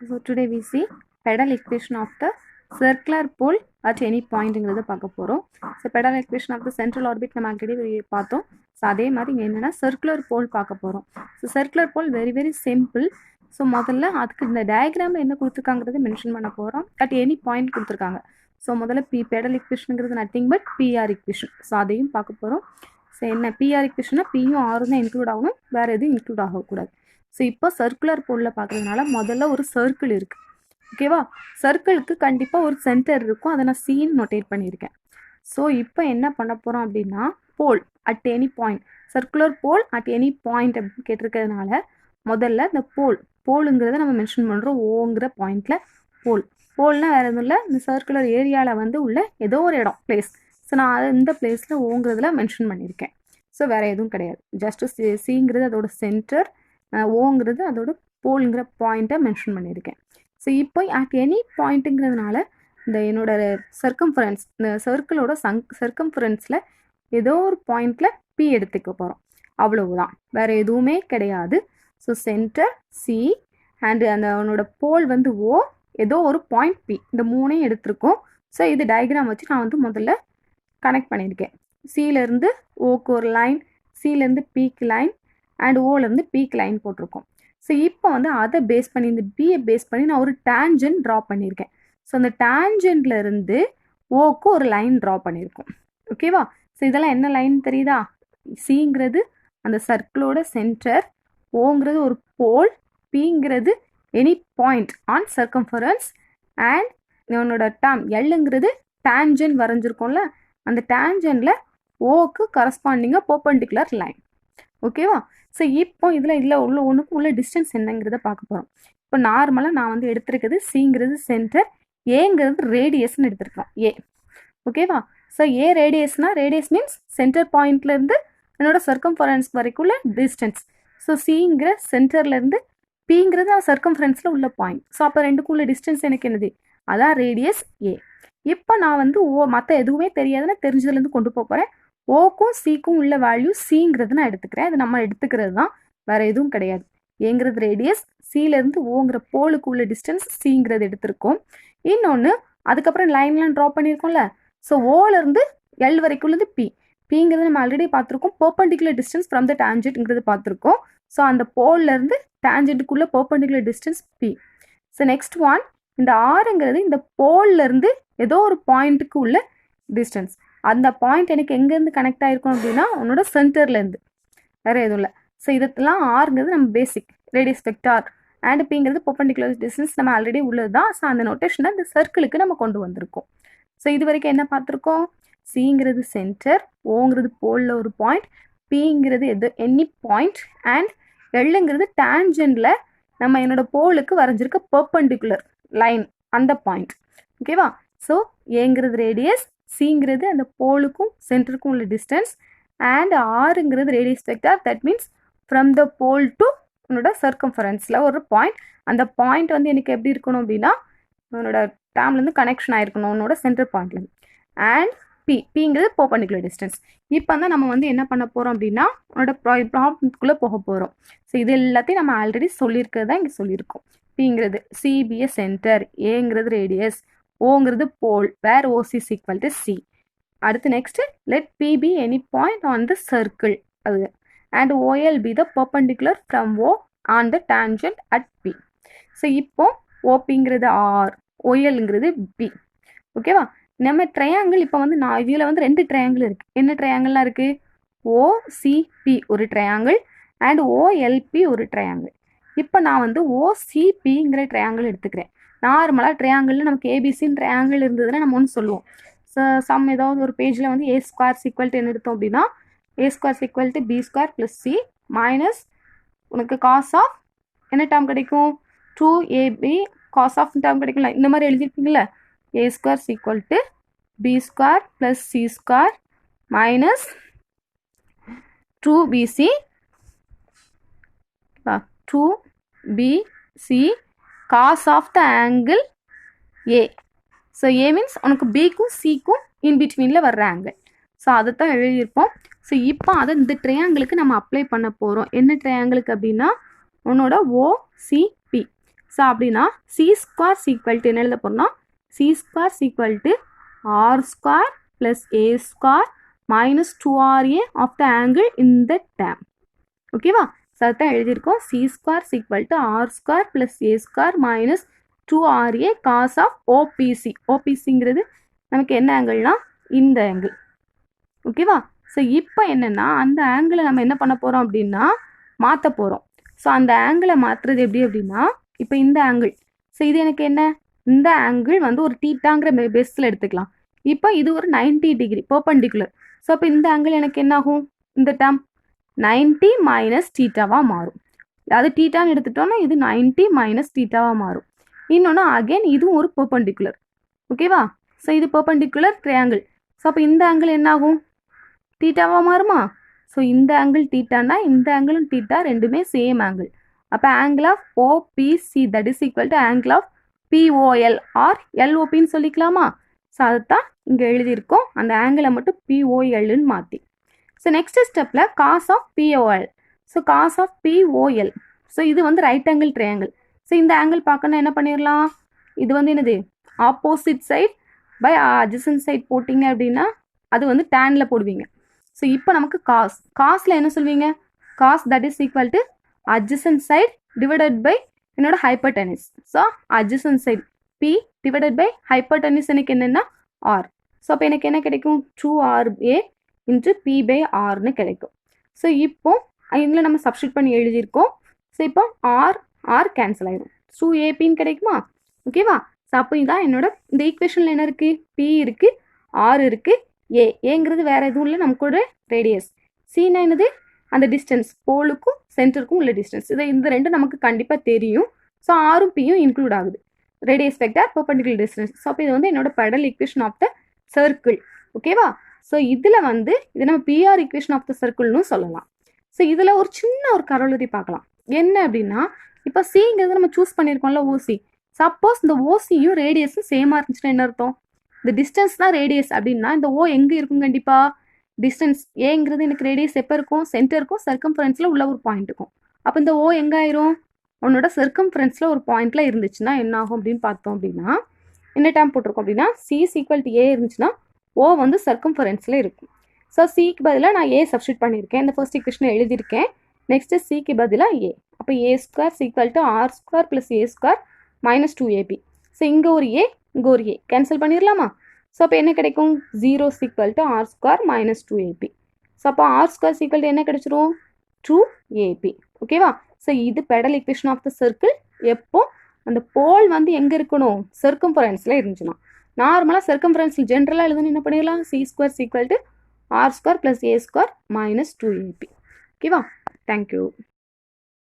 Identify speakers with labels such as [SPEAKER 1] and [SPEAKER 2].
[SPEAKER 1] So today we see pedal equation of the circular pole at any point ங்கிறத பார்க்க போறோம். So pedal equation of the central orbit நம்ம already பார்த்தோம். So அதே மாதிரி இங்க என்னன்னா circular pole பார்க்க போறோம். So circular pole very simple. So முதல்ல அதுக்கு இந்த டயக்ராம்ல என்ன கொடுத்துருக்காங்கிறத மென்ஷன் பண்ண போறோம். at any point கொடுத்துருக்காங்க. ஸோ முதல்ல pedal equationங்கிறது nothing but PR equation. So அதையும் பார்க்க போகிறோம். ஸோ என்ன PR equationனா பியும் ஆரும் தான் இன்க்ளூட் ஆகணும், வேறு எதுவும் இன்க்ளூட் ஆகக்கூடாது. ஸோ இப்போ சர்க்குலர் போலில் பார்க்குறதுனால முதல்ல ஒரு சர்க்கிள் இருக்குது, ஓகேவா? சர்க்கிளுக்கு கண்டிப்பாக ஒரு சென்டர் இருக்கும், அதை நான் சீன் நோட்டேட் பண்ணியிருக்கேன். ஸோ இப்போ என்ன பண்ண போகிறோம் அப்படின்னா pole at any point, circular pole at any point அப்படின்னு கேட்டிருக்கிறதுனால முதல்ல இந்த போலுங்கிறத நம்ம மென்ஷன் பண்ணுறோம். ஓங்கிற பாயிண்டில் போல்னால் வேறு எதுவும் இல்லை, இந்த சர்க்குலர் ஏரியாவில் வந்து உள்ள ஏதோ ஒரு இடம் பிளேஸ். ஸோ நான் இந்த பிளேஸில் ஓங்கிறதுல மென்ஷன் பண்ணியிருக்கேன். ஸோ வேறு எதுவும் கிடையாது, ஜஸ்ட்டு சிங்கிறது அதோட சென்டர், ஓங்கிறது அதோட போல்ங்கிற பாயிண்ட்டை மென்ஷன் பண்ணியிருக்கேன். ஸோ இப்போ அட் எனி பாயிண்ட்டுங்கிறதுனால இந்த என்னோட சர்க்கம்ஃபரன்ஸ், இந்த சர்க்கிளோட சர்க்கம்ஃபரன்ஸில் ஏதோ ஒரு பாயிண்டில் பி எடுத்துக்க போகிறோம், அவ்வளவுதான், வேறு எதுவுமே கிடையாது. ஸோ சென்டர் சி அண்டு அந்த அவனோட போல் வந்து ஓ, ஏதோ ஒரு பாயிண்ட் பி, இந்த மூணையும் எடுத்திருக்கோம். ஸோ இது டயக்ராம் வச்சு நான் வந்து முதல்ல கனெக்ட் பண்ணியிருக்கேன். சியிலேருந்து ஓக்கு ஒரு லைன், சியிலேருந்து பிக்கு லைன் அண்ட் ஓலேருந்து பிக்கு லைன் போட்டிருக்கோம். ஸோ இப்போ வந்து அதை பேஸ் பண்ணி, இந்த பியை பேஸ் பண்ணி நான் ஒரு டேஞ்சன்ட் ட்ரா பண்ணியிருக்கேன். ஸோ அந்த டேஞ்சன்ட்லேருந்து ஓக்கு ஒரு லைன் ட்ரா பண்ணியிருக்கோம், ஓகேவா? ஸோ இதெல்லாம் என்ன லைன் தெரியுதா? சிங்கிறது அந்த சர்க்கிளோட சென்டர், ஓங்கிறது ஒரு போல், பிங்கிறது any point on circumference and இவனோட டேம் எல்லுங்கிறது டேஞ்சன்ட் வரைஞ்சிருக்கோம்ல, அந்த டேஞ்சன்டில் ஓக்கு கரஸ்பாண்டிங்காக பர்பெண்டிகுலர் லைன், ஓகேவா? ஸோ இப்போ இதில் உள்ள ஒன்றுக்கும் உள்ள டிஸ்டன்ஸ் என்னங்கிறத பார்க்க போகிறோம். இப்போ நார்மலாக நான் வந்து எடுத்திருக்கிறது சிங்கிறது சென்டர், ஏங்கிறது ரேடியஸ்ன்னு எடுத்திருக்கோம், ஏ, ஓகேவா? ஸோ ஏ ரேடியஸ் மீன்ஸ் சென்டர் பாயிண்ட்லேருந்து என்னோட சர்க்கம்ஃபரன்ஸ் வரைக்குள்ள டிஸ்டன்ஸ். ஸோ சிங்கிற சென்டர்லேருந்து பிங்கிறது சர்க்கம்ஃபரன்ஸில் உள்ள பாயிண்ட். ஸோ அப்போ ரெண்டுக்கும் உள்ள டிஸ்டன்ஸ் எனக்கு என்னது? அதான் ரேடியஸ் ஏ. இப்போ நான் வந்து மற்ற எதுவுமே தெரியாதுன்னா தெரிஞ்சதுலேருந்து கொண்டு போகிறேன். ஓக்கும் சிக்கும் உள்ள வேல்யூ சிங்கிறது நான் எடுத்துக்கிறேன், அது நம்ம எடுத்துக்கிறது தான், வேறு எதுவும் கிடையாது. ஏங்கிறது ரேடியஸ், சிலேருந்து ஓங்கிற போலுக்கு உள்ள டிஸ்டன்ஸ் சிங்கிறது எடுத்திருக்கோம். இன்னொன்று அதுக்கப்புறம் லைன்லாம் ட்ரா பண்ணியிருக்கோம்ல, ஸோ ஓலேருந்து எல் வரைக்கும் உள்ளது பிங்கிறது நம்ம ஆல்ரெடி பார்த்துருக்கோம், பர்பெண்டிகுலர் டிஸ்டன்ஸ் ஃப்ரம் த டேஞ்சன்ட்ங்கிறது பார்த்துருக்கோம். ஸோ அந்த போல்லேருந்து டேஞ்சன்ட்டுக்குள்ளே perpendicular distance P. So next one, இந்த ஆறுங்கிறது இந்த போல்லேருந்து ஏதோ ஒரு பாயிண்ட்டுக்கு உள்ள டிஸ்டன்ஸ். அந்த பாயிண்ட் எனக்கு எங்கேருந்து கனெக்ட் ஆகிருக்கும் அப்படின்னா உன்னோட சென்டர்லேருந்து, வேறு எதுவும் இல்லை. ஸோ இதெல்லாம் ஆறுங்கிறது நம்ம பேசிக் ரேடியஸ் வெக்டார் அண்ட் பிங்கிறது பர்பெண்டிகுலர் டிஸ்டன்ஸ் நம்ம ஆல்ரெடி உள்ளது தான். ஸோ அந்த நோட்டேஷனை இந்த சர்க்கிளுக்கு நம்ம கொண்டு வந்திருக்கோம். ஸோ இது வரைக்கும் என்ன பார்த்துருக்கோம்? சிங்கிறது சென்டர், ஓங்கிறது போலில் ஒரு பாயிண்ட், பிங்கிறது எனி பாயிண்ட் அண்ட் எல்லுங்கிறது டேஞ்சன்டில் நம்ம என்னோட போலுக்கு வரைஞ்சிருக்க பர்பெண்டிகுலர் லைன், அந்த பாயிண்ட், ஓகேவா? ஸோ ஏங்கிறது ரேடியஸ், சிங்கிறது அந்த போலுக்கும் சென்டருக்கும் உள்ள டிஸ்டன்ஸ் அண்ட் ஆறுங்கிறது radius vector, that means from the pole to உன்னோட சர்க்கம்ஃபரன்ஸில் ஒரு பாயிண்ட். அந்த பாயிண்ட் வந்து எனக்கு எப்படி இருக்கணும் அப்படின்னா உன்னோட டேம்லேருந்து கனெக்ஷன் ஆகிருக்கணும் உன்னோட சென்டர் பாயிண்ட்லேருந்து. அண்ட் பிங்கிறது பர்பெண்டிகுலர் டிஸ்டன்ஸ். இப்போ தான் நம்ம வந்து என்ன பண்ண போகிறோம் அப்படின்னா உன்னோட ப்ராப்ளத்துக்குள்ளே போக போகிறோம். ஸோ இது எல்லாத்தையும் நம்ம ஆல்ரெடி சொல்லியிருக்கிறது தான் இங்கே சொல்லியிருக்கோம். பிங்கிறது சிபிஏ சென்டர், ஏங்கிறது ரேடியஸ், ஓங்கிறது pole, where OC is equal to C. அடுத்து next let P be any point on the circle, அது and OL be the perpendicular from O on the tangent at P. So இப்போ ஓபிங்கிறது R, ஓஎல்ங்கிறது B, ஓகேவா? நம்ம triangle இப்போ வந்து நான் இதில் வந்து 2 ட்ரையாங்கிள் இருக்குது. என்ன ட்ரையாங்கிள்லாம் இருக்குது? ஓசிபி ஒரு ட்ரையாங்கிள் அண்ட் ஓஎல்பி ஒரு ட்ரையாங்கிள். இப்போ நான் வந்து ஓசிபிங்கிற ட்ரையாங்கிள் எடுத்துக்கிறேன். நார்மலாக ட்ரையாங்கிளில் நமக்கு ஏபிசின்னு ட்ரையாங்கிள் இருந்ததுன்னா நம்ம ஒன்று சொல்லுவோம். ஸோ சம் ஏதாவது ஒரு பேஜில் வந்து ஏ ஸ்கொயர் ஈக்குவல் டு என்ன எடுத்தோம் அப்படின்னா A square equal to B square plus C minus உனக்கு காஸ் ஆஃப் என்ன டேர்ம் கிடைக்கும்? 2ab காஸ் ஆஃப் டேர்ம் கிடைக்கும்ல, இந்த மாதிரி எழுதியிருப்பீங்களா? A square equal to B square plus C square minus 2bc 2bc cos of the angle A. So A means உனக்கு பிக்கும் சிக்கும் இன்பிட்வீனில் வர்ற ஆங்கிள். ஸோ அதை தான் எழுதியிருப்போம். ஸோ இப்போ அதை இந்த ட்ரையாங்கிளுக்கு நம்ம அப்ளை பண்ண போகிறோம். என்ன ட்ரையாங்கிளுக்கு அப்படின்னா உன்னோட ஓசிபி. ஸோ அப்படின்னா சி ஸ்கொயர் சீக்வல் டு என்ன எழுத போகிறோம்னா C square equal to R square plus A square minus 2RA of the angle in the டேம். ஓகேவா? ஸோ அதுதான் எழுதியிருக்கோம். C square equal to R square plus A square minus 2RA cos of OPC. ஓபிசிங்கிறது நமக்கு என்ன ஆங்கிள்னா இந்த angle. ஓகேவா? So இப்போ என்னென்னா அந்த ஆங்கிளை நம்ம என்ன பண்ண போகிறோம் அப்படின்னா மாற்ற போகிறோம். ஸோ அந்த ஆங்கிளை மாற்றுறது எப்படி அப்படின்னா இப்போ இந்த ஆங்கிள். ஸோ இது எனக்கு என்ன இந்த ஆங்கிள் வந்து ஒரு தீட்டாங்கிற பேஸில் எடுத்துக்கலாம். இப்போ இது ஒரு 90 டிகிரி பெர்பெண்டிகுலர். ஸோ அப்போ இந்த ஆங்கிள் எனக்கு என்ன ஆகும்? இந்த டேர்ம் 90 மைனஸ் தீட்டாவாக மாறும். அது தீட்டான்னு எடுத்துட்டோம்னா இது 90 மைனஸ் தீட்டாவாக மாறும். இன்னொன்று அகைன் இதுவும் ஒரு பெர்பெண்டிகுலர். ஓகேவா? ஸோ இது பெர்பெண்டிகுலர் ட்ரையாங்கிள். ஸோ அப்போ இந்த ஆங்கிள் என்ன ஆகும்? தீட்டாவாக மாறுமா? ஸோ இந்த ஆங்கிள் தீட்டானா இந்த ஆங்கிளும் தீட்டா ரெண்டுமே சேம் ஆங்கிள். அப்போ angle of OPC that is equal to angle of POL or எல்ஓபின்னு சொல்லிக்கலாமா? ஸோ அதுதான் இங்கே எழுதியிருக்கோம். அந்த ஆங்கிளை மட்டும் பிஓஎல்னு மாற்றி. ஸோ நெக்ஸ்ட் ஸ்டெப்பில் cos of POL. So cos of POL. So இது வந்து ரைட் ஆங்கிள் ட்ரையாங்கிள். ஸோ இந்த ஆங்கிள் பார்க்கணும் என்ன பண்ணிடலாம்? இது வந்து என்னது opposite side by adjacent side போட்டிங்க அப்படின்னா அது வந்து டேனில் போடுவீங்க. ஸோ இப்போ நமக்கு காஸில் என்ன சொல்வீங்க? Cos that is equal to adjacent side divided by என்னோட hypotenuse. So adjacent side P divided by hypotenuse எனக்கு என்னென்னா ஆர். ஸோ அப்போ எனக்கு என்ன கிடைக்கும்? 2RA இன்ட்டு பி பை ஆர்னு கிடைக்கும். ஸோ இப்போ இதில் நம்ம சப்ஸ்டியூட் பண்ணி எழுதியிருக்கோம். ஸோ இப்போ ஆர் கேன்சல் ஆயிடும். 2AP கிடைக்குமா? ஓகேவா? ஸோ அப்போ இதான் என்னோட இந்த ஈக்குவேஷனில் என்ன இருக்குது? பி இருக்குது, ஆர் இருக்குது, ஏங்கிறது வேறு எதுவும் இல்லை, நமக்கு ரேடியஸ். சீனா என்னது? அந்த டிஸ்டன்ஸ் போலுக்கும் சென்டருக்கும் உள்ள டிஸ்டன்ஸ். இந்த ரெண்டும் நமக்கு கண்டிப்பாக தெரியும். ஸோ ஆரும் பியும் இன்க்ளூட் ஆகுது. Radius vector perpendicular distance. So அப்போ இது வந்து என்னோட pedal equation of the circle. ஓகேவா? ஸோ இதில் வந்து இது நம்ம பிஆர் ஈக்குவேஷன் ஆஃப் த சர்க்கிள்னு சொல்லலாம். ஸோ இதில் ஒரு சின்ன ஒரு கரோலரி பார்க்கலாம். என்ன அப்படின்னா இப்போ சிங்கிறது நம்ம சூஸ் பண்ணியிருக்கோம்ல ஓசி. சப்போஸ் இந்த ஓசியும் ரேடியஸும் சேமாக இருந்துச்சுன்னா என்ன அர்த்தம்? இந்த டிஸ்டன்ஸ் தான் ரேடியஸ் அப்படின்னா இந்த ஓ எங்கே இருக்கும்? கண்டிப்பாக டிஸ்டன்ஸ் ஏங்கிறது எனக்கு ரேடியஸ் எப்போ இருக்கும்? சென்டருக்கும் சர்க்கம்ஃபரன்ஸில் உள்ள ஒரு பாயிண்ட் இருக்கும். அப்போ இந்த ஓ எங்கே ஆயிரும்? உன்னோட சர்க்கம்ஃபரன்ஸில் ஒரு பாயிண்ட்டில் இருந்துச்சுன்னா என்ன ஆகும் அப்படின்னு பார்த்தோம் அப்படின்னா என்ன டேம் போட்டிருக்கோம் அப்படின்னா சி ஈக்குவல் டு ஏ இருந்துச்சுன்னா ஓ வந்து சர்க்கம்ஃபரன்ஸில் இருக்கும். ஸோ சிக்கு பதிலாக நான் ஏ சப்ஸ்டியூட் பண்ணியிருக்கேன். இந்த ஃபர்ஸ்ட் ஈக்குவேஷனை எழுதியிருக்கேன். நெக்ஸ்ட்டு சிக்கு பதிலாக ஏ. அப்போ A square equal to R square plus A square minus 2AP. So இங்கே ஒரு ஏ இங்கே ஒரு ஏ கேன்சல் பண்ணிடலாமா? ஸோ அப்போ என்ன கிடைக்கும்? 0 equal to R square minus 2AP. So அப்போ ஆர் ஸ்கொயர் ஈக்குவல் டு என்ன கிடைச்சிரும்? 2AP. ஓகேவா? ஸோ இது pedal equation of the circle. எப்போ அந்த போல் வந்து எங்கே இருக்கணும்? சர்க்கம்ஃபரன்ஸில் இருந்துச்சுன்னா. நார்மலாக சர்க்கம்ஃபரன்ஸில் ஜென்ரலாக எழுதுன்னு என்ன பண்ணிடலாம்? C square equal to R square plus A square minus 2AP. ஓகேவா? தேங்க்யூ.